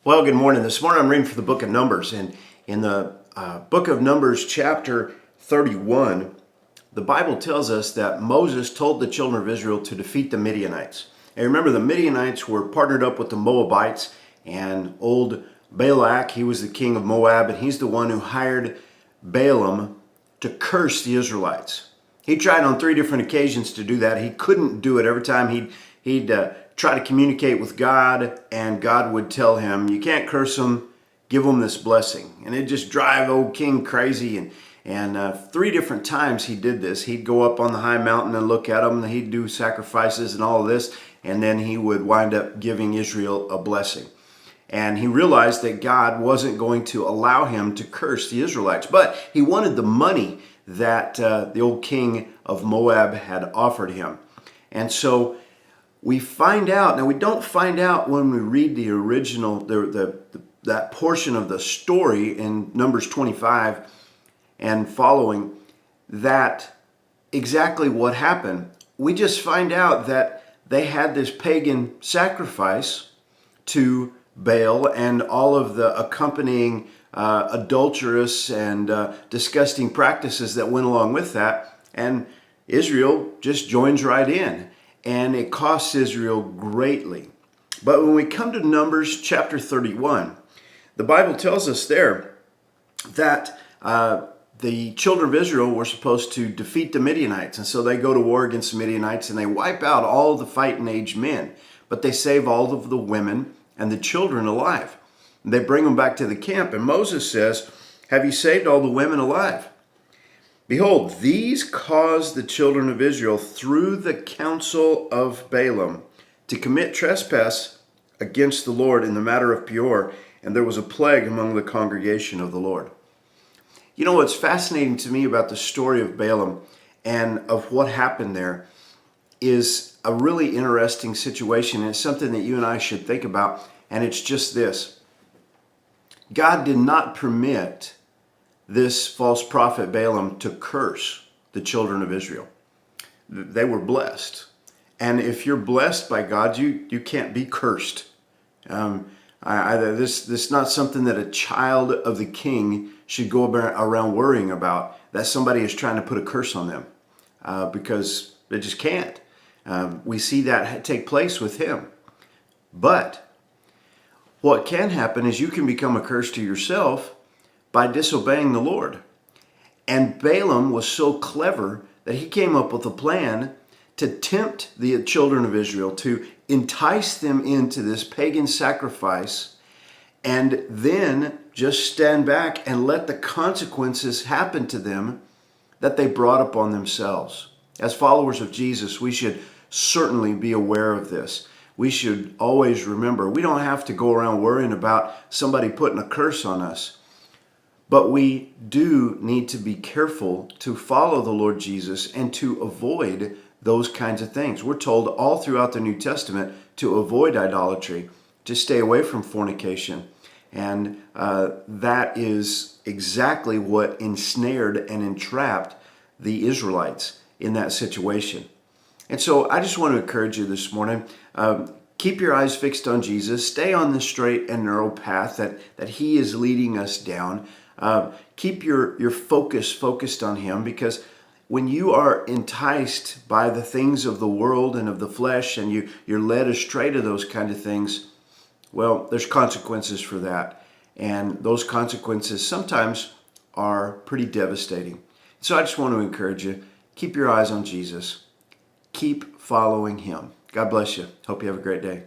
Well, good morning. This morning I'm reading from the book of Numbers, and in the book of Numbers, chapter 31, the Bible tells us that Moses told the children of Israel to defeat the Midianites. And remember, the Midianites were partnered up with the Moabites, and old Balak, he was the king of Moab, and he's the one who hired Balaam to curse the Israelites. He tried on 3 different occasions to do that. He couldn't do it. Every time he'd try to communicate with God, and God would tell him, you can't curse them, give them this blessing. And it just drive old king crazy. And 3 different times he did this. He'd go up on the high mountain and look at them, and he'd do sacrifices and all of this, and then he would wind up giving Israel a blessing. And he realized that God wasn't going to allow him to curse the Israelites, but he wanted the money that the old king of Moab had offered him. And so we find out, now we don't find out when we read the original, that portion of the story in Numbers 25 and following, that exactly what happened. We just find out that they had this pagan sacrifice to Baal and all of the accompanying adulterous and disgusting practices that went along with that. And Israel just joins right in. And it costs Israel greatly. But when we come to Numbers chapter 31, the Bible tells us there that the children of Israel were supposed to defeat the Midianites. And so they go to war against the Midianites and they wipe out all the fighting age men. But they save all of the women and the children alive. They bring them back to the camp. And Moses says, have you saved all the women alive? Behold, these caused the children of Israel through the counsel of Balaam to commit trespass against the Lord in the matter of Peor, and there was a plague among the congregation of the Lord. You know what's fascinating to me about the story of Balaam and of what happened there is a really interesting situation, and it's something that you and I should think about, and it's just this. God did not permit this false prophet Balaam to curse the children of Israel. They were blessed. And if you're blessed by God, you can't be cursed. This is not something that a child of the king should go around worrying about, that somebody is trying to put a curse on them, because they just can't. We see that take place with him. But what can happen is you can become a curse to yourself by disobeying the Lord. And Balaam was so clever that he came up with a plan to tempt the children of Israel, to entice them into this pagan sacrifice, and then just stand back and let the consequences happen to them that they brought upon themselves. As followers of Jesus, we should certainly be aware of this. We should always remember, we don't have to go around worrying about somebody putting a curse on us. But we do need to be careful to follow the Lord Jesus and to avoid those kinds of things. We're told all throughout the New Testament to avoid idolatry, to stay away from fornication. And that is exactly what ensnared and entrapped the Israelites in that situation. And so I just want to encourage you this morning, keep your eyes fixed on Jesus. Stay on the straight and narrow path that he is leading us down. Keep your focus focused on him, because when you are enticed by the things of the world and of the flesh, and you're led astray to those kind of things, well, there's consequences for that. And those consequences sometimes are pretty devastating. So I just want to encourage you, keep your eyes on Jesus. Keep following him. God bless you. Hope you have a great day.